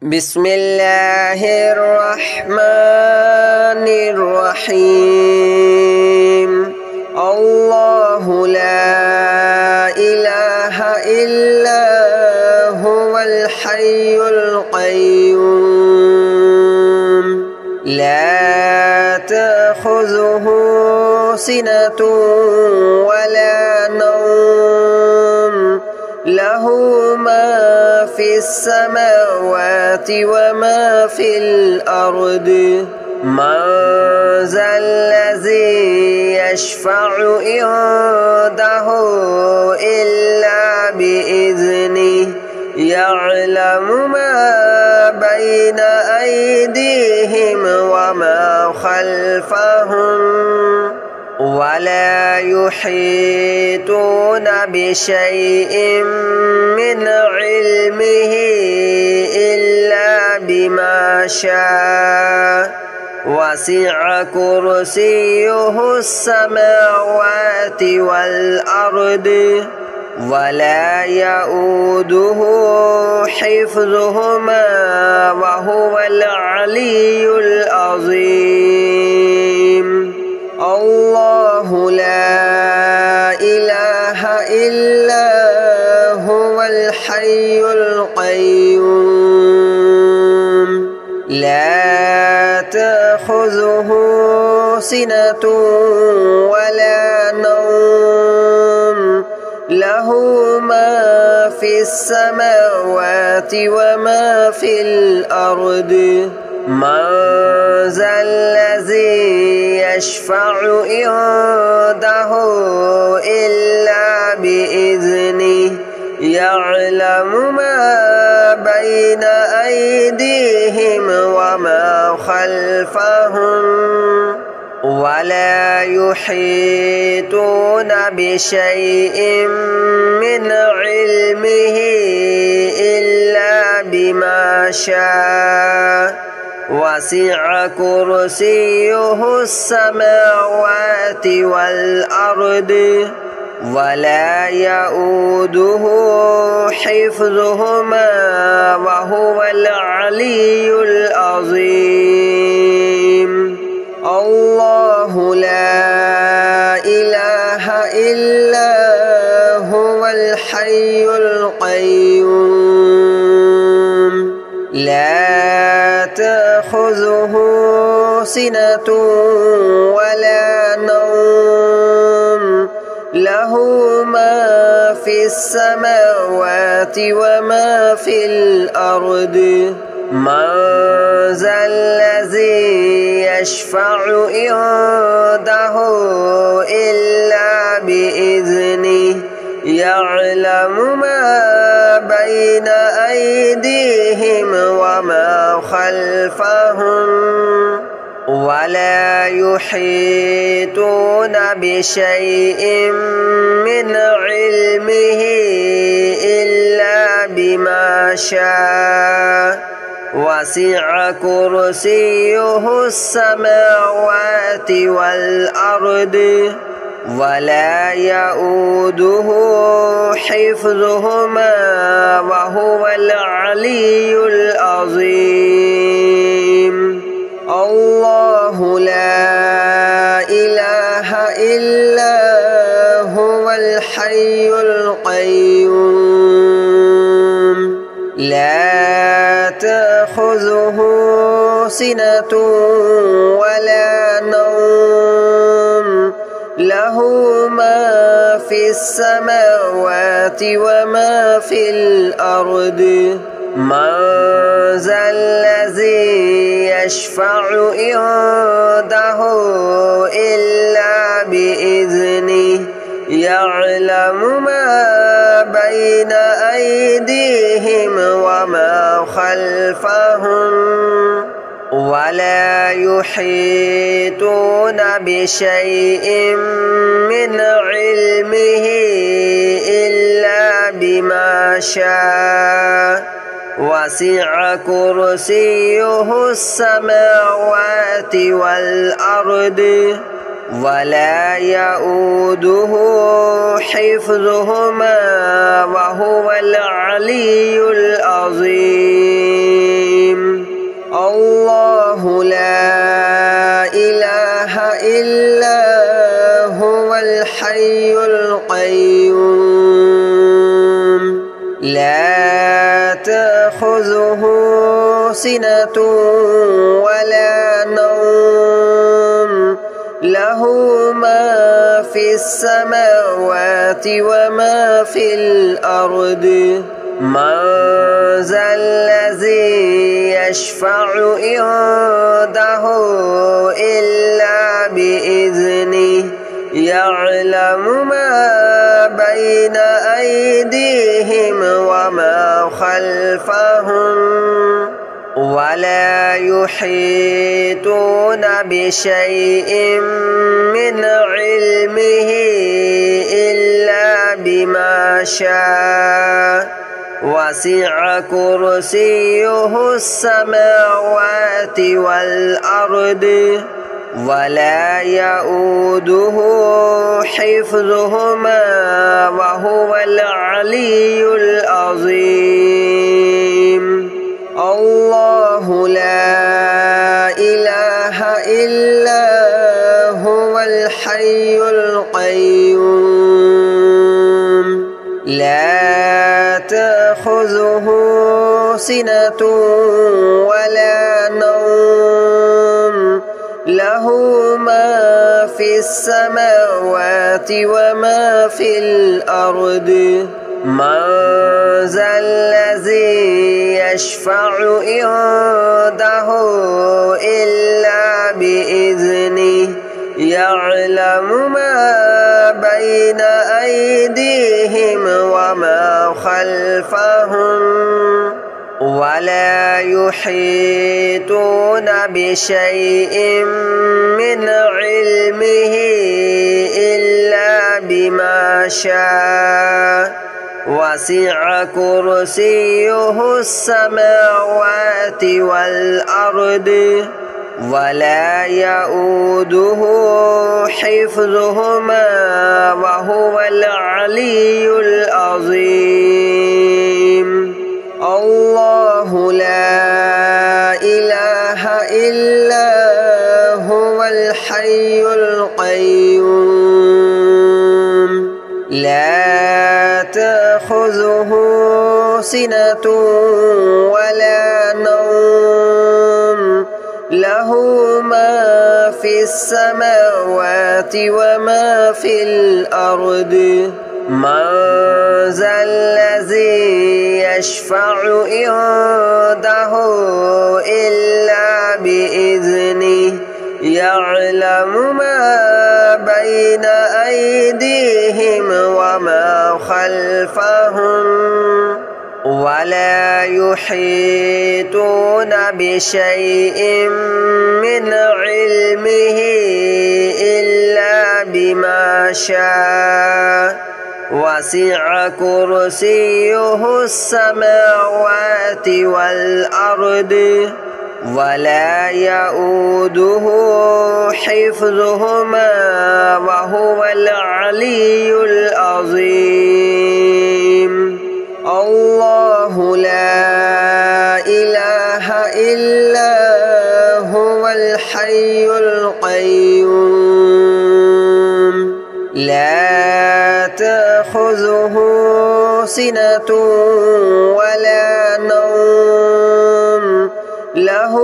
بسم الله الرحمن الرحيم الله لا إله إلا هو الحي القيوم لا تأخذه سنة ولا نوم له ما في السماوات وما في الأرض من ذا الذي يشفع عنده إلا بإذنه يعلم ما بين أيديهم وما خلفهم ولا يحيطون بشيء من علمه إلا بما شاء وسع كرسيه السماوات والأرض ولا يؤوده حفظهما وهو العلي العظيم الله لا إله إلا هو الحي القيوم لا تأخذه سنة ولا نوم له ما في السماوات وما في الأرض من ذا الذي يشفع عنده إلا بإذنه يعلم ما بين أيديهم وما خلفهم ولا يحيطون بشيء من علمه إلا بما شاء وسع كرسيه السماوات والأرض ولا يؤوده حفظهما وهو العلي العظيم الله لا إله إلا هو الحي القيوم لا تأخذه سنة ولا نوم له ما في السماوات وما في الأرض من ذا الذي يشفع عنده إلا بإذنه يعلم ما بين أيديهم وما خلفهم ولا يحيطون بشيء من علمه إلا بما شاء وسع كرسيه السماوات والأرض ولا يؤوده حفظهما وهو العلي العظيم الله لا إله إلا هو الحي القيوم لا تأخذه سنة ولا نوم له ما في السماوات وما في الأرض من ذا الذي يشفع عنده إلا بإذنه يعلم ما بين أيديهم وما خلفهم ولا يحيطون بشيء من علمه إلا بما شاء وسع كرسيه السماوات والأرض ولا يؤوده حفظهما وهو العلي العظيم. تأخذه سنة ولا نوم له ما في السماوات وما في الأرض من ذا الذي يشفع عنده إلا بإذنه يعلم ما بين أيديهم وما خلفهم ولا يحيطون بشيء من علمه إلا بما شاء وسع كرسيه السماوات والأرض ولا يؤوده حفظهما وهو العلي العظيم الله لا إله إلا هو الحي القيوم لا تأخذه سنة ولا نوم له ما في السماوات وما في الأرض من ذا الذي يشفع عنده إلا بإذنه يعلم ما بين أيديهم وما خلفهم ولا يحيطون بشيء من علمه إلا بما شاء وسع كرسيه السماوات والأرض ولا يؤوده حفظهما وهو العلي العظيم الله لا إله إلا هو الحي القيوم لا تأخذه سنة ولا نوم له ما في السماوات وما في الأرض من ذا الذي يشفع عنده إلا بإذنه يعلم ما بين أيديهم وما خلفهم ولا يحيطون بشيء من علمه إلا بما شاء وسع كرسيه السماوات والأرض ولا يؤوده حفظهما وهو العلي العظيم الله لا إله إلا هو الحي القيوم لا تأخذه سنة ولا نوم له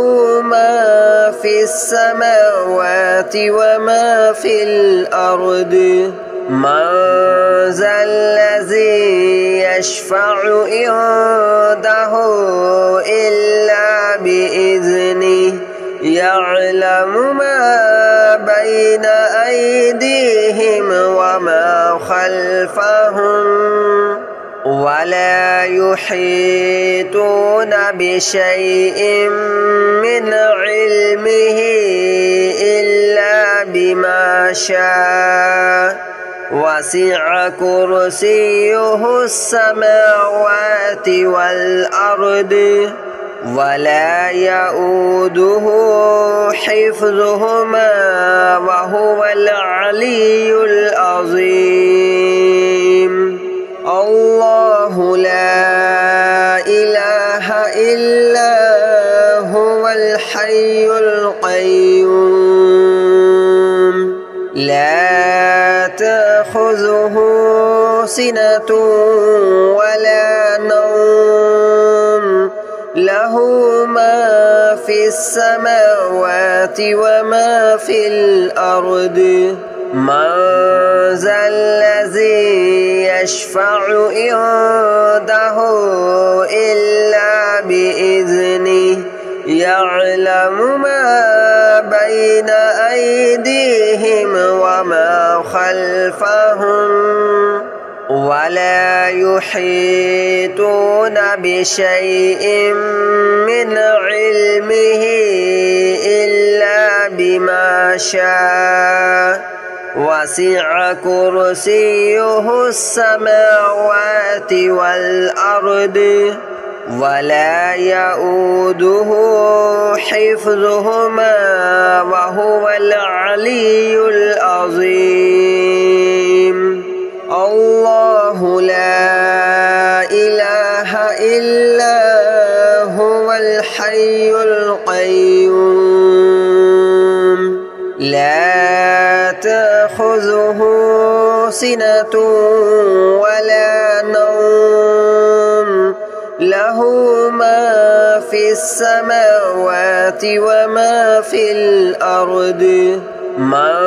ما في السماوات وما في الأرض من ذا الذي يشفع عنده إلا بإذنه يعلم ما بين أيديهم وما خلفهم ولا يحيطون بشيء من علمه إلا بما شاء وسع كرسيه السماوات والأرض ولا يؤوده حفظهما وهو العلي العظيم الله لا إله إلا هو الحي القيوم لا تأخذه سنة ولا نوم له له ما في السماوات وما في الأرض من ذا الذي يشفع عنده إلا بإذنه يعلم ما بين أيديهم وما خلفهم ولا يحيطون بشيء من علمه إلا بما شاء وسع كرسيه السماوات والأرض ولا يؤوده حفظهما وهو العلي العظيم الله لا إله إلا هو الحي القيوم لا تأخذه سنة ولا نوم له ما في السماوات وما في الأرض من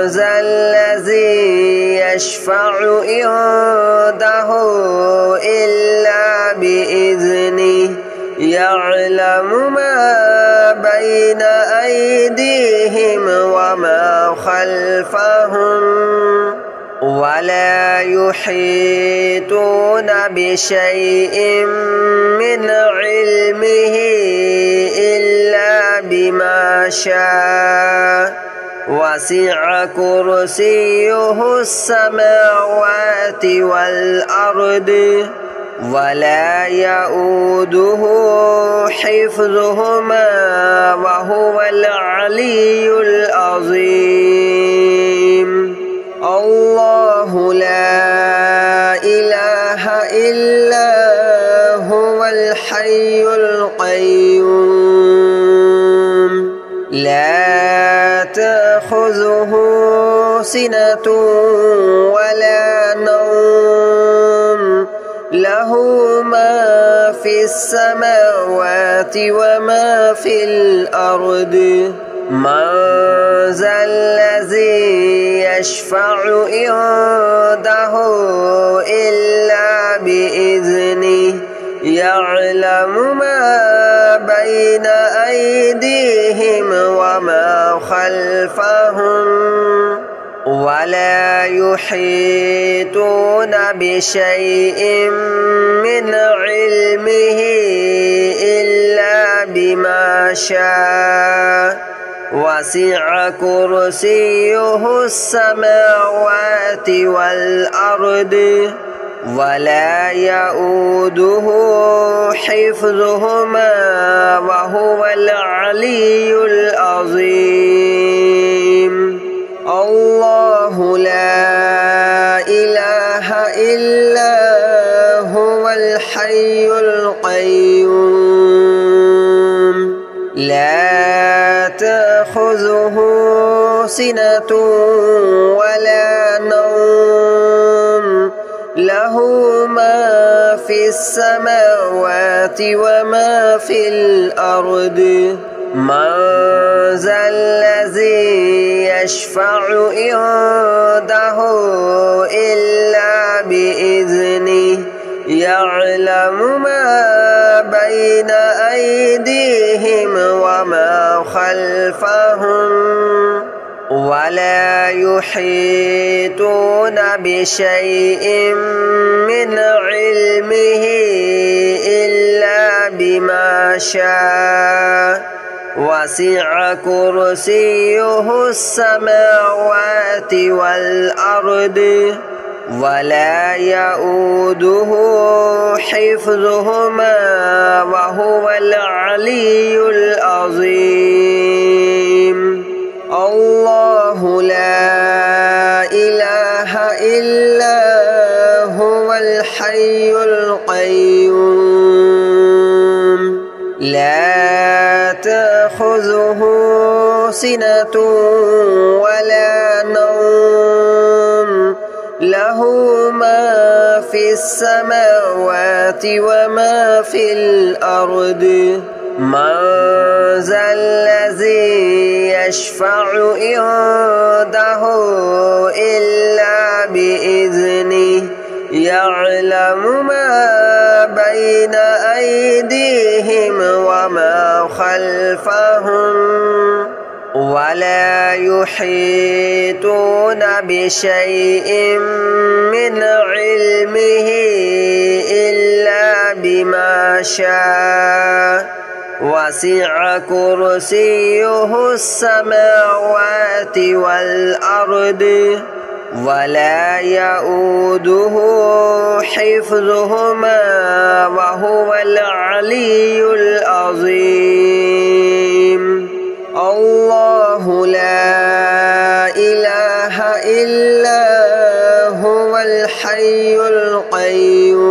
ذا الذي يشفع عنده إلا بإذنه يعلم ما بين أيديهم وما خلفهم ولا يحيطون بشيء من علمه إلا بما شاء وسع كرسيه السماوات والأرض ولا يؤوده حفظهما وهو العلي العظيم الله لا إله إلا هو الحي القيوم لا تأخذه سنة ولا نوم له ما في السماوات وما في الأرض من ذا الذي يشفع عنده إلا بإذنه يعلم ما بين أيديهم وما خلفهم ولا يحيطون بشيء من علمه إلا بما شاء وسع كرسيه السماوات والأرض ولا يؤوده حفظهما وهو العلي العظيم الله لا إله إلا هو الحي القيوم لا تأخذه سنة ولا نوم له ما في السماوات وما في الأرض من ذا الذي يشفع عنده إلا بإذنه يعلم ما بين أيديهم وما خلفهم ولا يحيطون بشيء من علمه إلا بما شاء وسع كرسيه السماوات والأرض ولا يؤوده حفظهما وهو العلي العظيم الله لا إله إلا هو الحي القيوم لا تأخذه سنة ولا نوم له ما في السماوات وما في الأرض من ذا الذي يشفع عنده إلا بإذنه يعلم ما بين أيديهم وما خلفهم ولا يحيطون بشيء من علمه إلا بما شاء وسع كرسيه السماوات والأرض ولا يؤوده حفظهما وهو العلي العظيم الله لا إله إلا هو الحي القيوم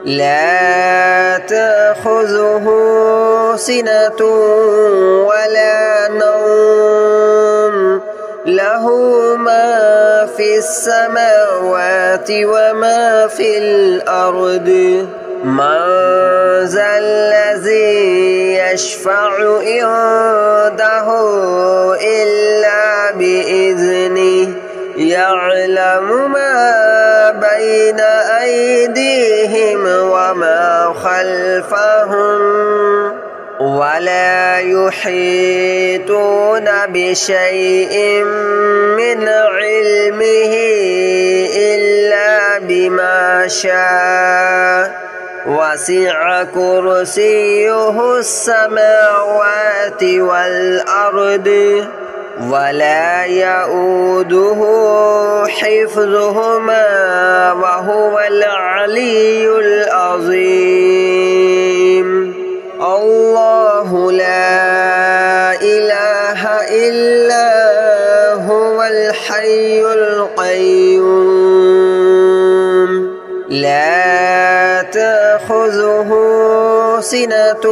لا تأخذه سنة ولا نوم له ما في السماوات وما في الأرض من ذا الذي يشفع عنده إلا بإذنه يعلم ما بين أيديهم وما خلفهم ولا يحيطون بشيء من علمه إلا بما شاء وسع كرسيه السماوات والأرض ولا يؤوده حفظهما وهو العلي العظيم الله لا إله إلا هو الحي القيوم لا تأخذه سنة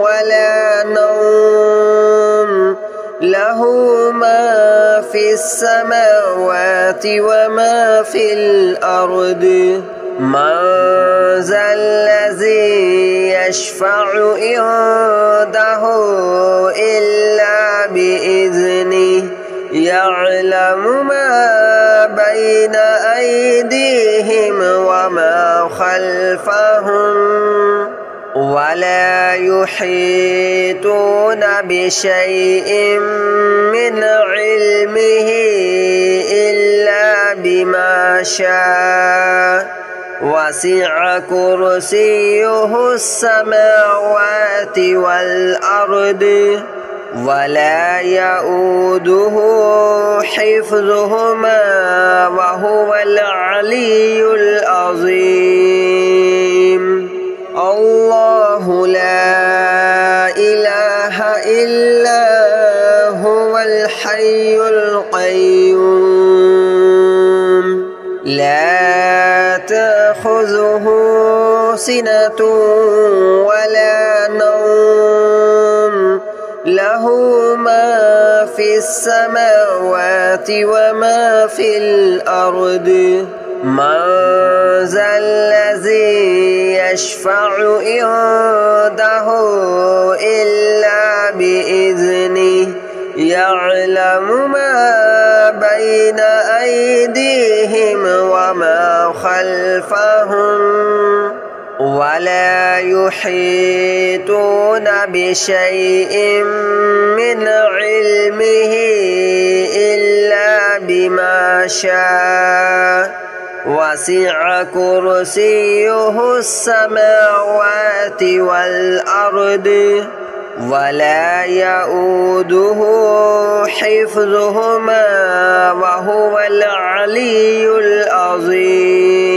ولا نوم له ما في السماوات وما في الأرض من ذا الذي يشفع عنده إلا بإذنه يعلم ما بين أيديهم وما خلفهم ولا يحيطون بشيء من علمه إلا بما شاء وسع كرسيه السماوات والأرض ولا يؤوده حفظهما وهو العلي العظيم الله لا إله إلا هو الحي القيوم لا تأخذه سنة ولا نوم له ما في السماوات وما في الأرض من ذا الذي يشفع عنده إلا بإذنه يعلم ما بين أيديهم وما خلفهم ولا يحيطون بشيء من علمه إلا بما شاء وسع كرسيه السماوات والأرض ولا يؤوده حفظهما وهو العلي العظيم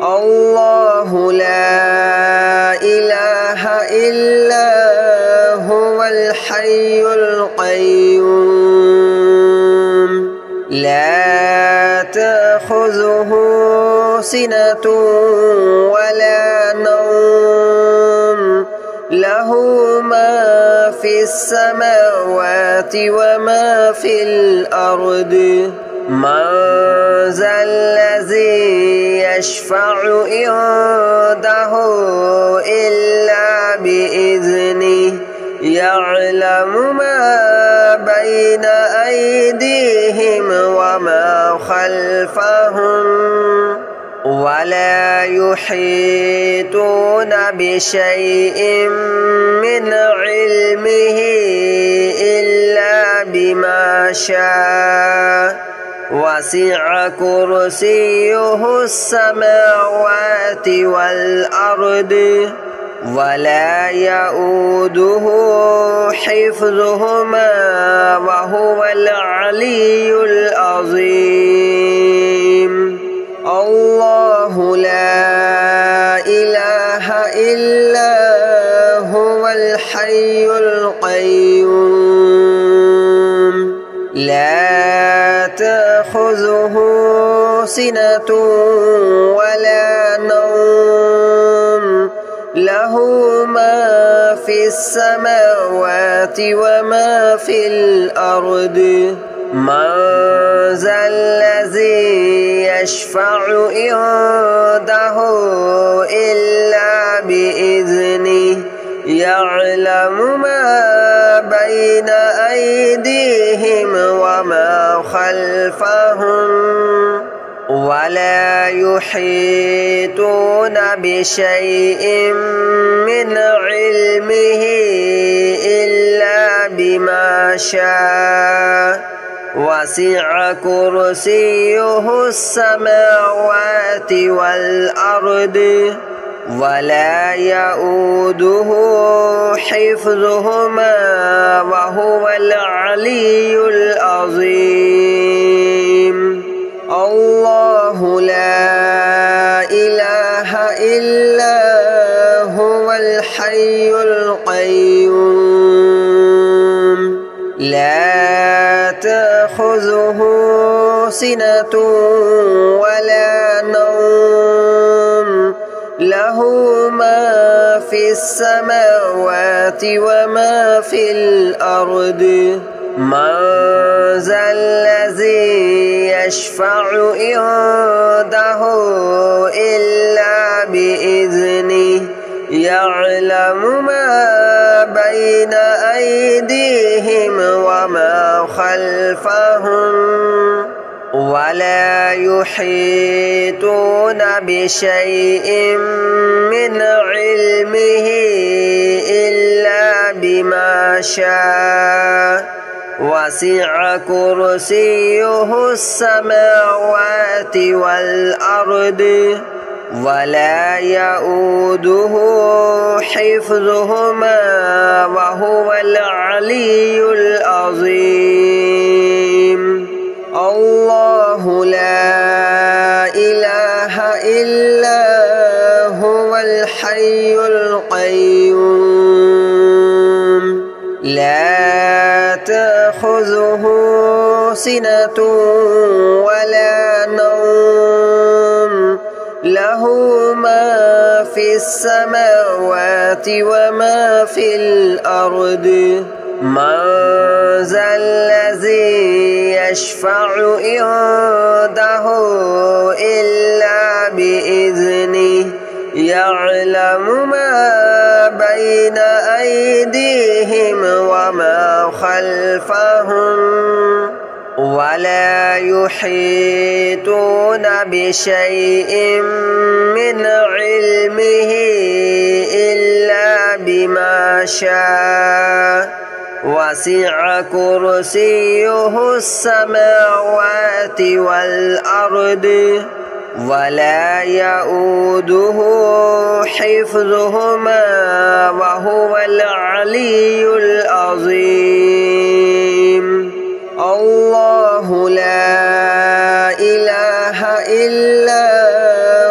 الله لا إله إلا هو الحي القيوم لا تأخذه سنة ولا نوم له ما في السماوات وما في الأرض من ذا الذي يشفع عنده إلا بإذنه يعلم ما بين أيديهم وما خلفهم ولا يحيطون بشيء من علمه إلا بما شاء وسع كرسيه السماوات والأرض ولا يؤوده حفظهما وهو العلي العظيم الله لا إله إلا هو الحي القيوم لا تأخذه سنة ولا نوم له ما في السماوات وما في الأرض من ذا الذي يشفع عنده إلا بإذنه يعلم ما بين أيديهم وما خلفهم ولا يحيطون بشيء من علمه إلا بما شاء وسع كرسيه السماوات والأرض ولا يؤوده حفظهما وهو العلي العظيم الله لا إله إلا هو الحي القيوم لا تأخذه سنة ولا نوم له ما في السماوات وما في الأرض من ذا الذي يشفع عنده إلا بإذنه يعلم ما بين أيديهم وما خلفهم ولا يحيطون بشيء من علمه إلا بما شاء وسع كرسيه السماوات والأرض ولا يؤوده حفظهما وهو العلي العظيم الله لا إله إلا هو الحي القيوم لا تأخذه سنة ولا نوم له ما في السماوات وما في الأرض من ذا الذي يشفع عنده إلا بإذنه يعلم ما بين أيديهم وما خلفهم ولا يحيطون بشيء من علمه إلا بما شاء وسع كرسيه السماوات والأرض ولا يؤوده حفظهما وهو العلي العظيم الله لا إله إلا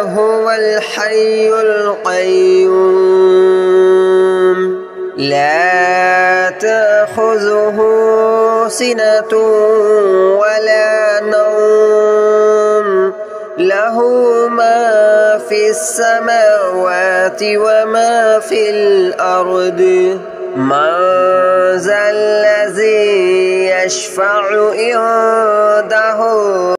هو الحي القيوم لا تأخذه سنة ولا نوم له ما في السماوات وما في الأرض من ذا الذي يشفع عنده